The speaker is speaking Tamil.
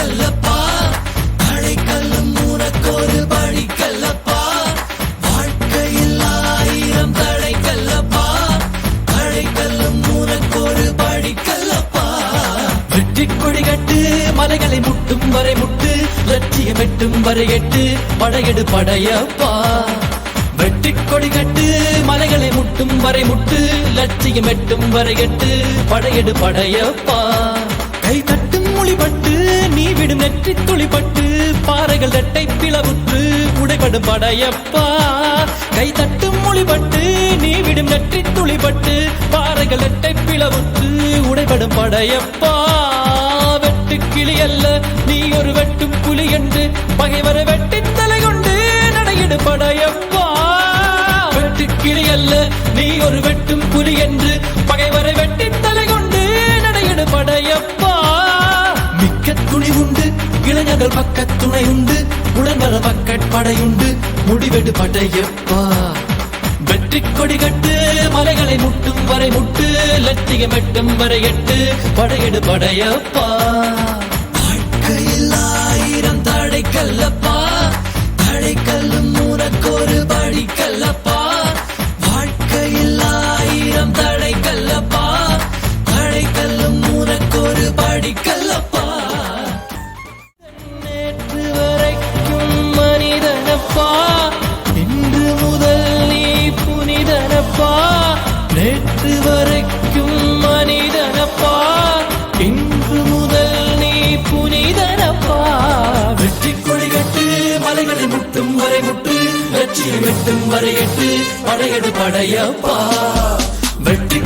கல்லப்பா அழைக்கல்லும் உனக்கொரு படி கல்லப்பா வாழ்க்கையில் ஆயிரம் தடை கல்லப்பா அழைக்கல்லும் உனக்கொரு படி கல்லப்பா வெற்றி கொடி கட்டு மலைகளை முட்டும் வரை முட்டு லட்சியம் எட்டும் வரை எட்டு படையெடு படையப்பா வெற்றி கொடி கட்டு மலைகளை முட்டும் வரை முட்டு லட்சியம் எட்டும் வரை எட்டு படையெடு படையப்பா கை தட்டும் மொழிபட்டு நீ விடும் நெற்றி துளிப்பட்டு பாறைகள் ரெட்டை பிளவுற்று உடைபடும் படையப்பா கை தட்டும் மொழிபட்டு நீ விடும் நெற்றி துளிப்பட்டு பாறைகள் ரெட்டை பிளவுற்று உடைபடும் படையப்பா வெட்டு கிளி அல்ல நீ ஒரு வெட்டும் புலி என்று பகைவரை வெட்டி தலை கொண்டு நடையிடு படையப்பா வெட்டு கிளி அல்ல நீ ஒரு வெட்டும் புலி என்று பகைவரை வெட்டி தலை கொண்டு நடையிடு படையப்பா மிக்க துணி உண்டு இளைஞர்கள் பக்க துணை உண்டு உடன்வர பக்கட் படையுண்டு முடிவெடு படையப்பா வெற்றி கொடி கட்டு மலைகளை முட்டும் வரை முட்டு லட்சியம் எட்டும் வரை எட்டு படையெடு படையப்பா வாழ்க்கையில் ஆயிரம் தடை கல்லப்பா தடைக்கல்லும் உனக்கொரு படி கல்லப்பா வாழ்க்கையில் ஆயிரம் தடை கல்லப்பா தடைக்கல்லும் உனக்கொரு படி கல்லப்பா நேற்று வரைக்கும் மனிதனப்பா இன்று முதல் நீ புனிதனப்பா நேற்று வரைக்கும் மனிதனப்பா இன்று முதல் நீ புனிதனப்பா வெற்றி கொடி கட்டு மலைகளை முட்டும் வரை முட்டு லட்சியம் எட்டும் வரை எட்டு படையெடு படையப்பா வெற்றி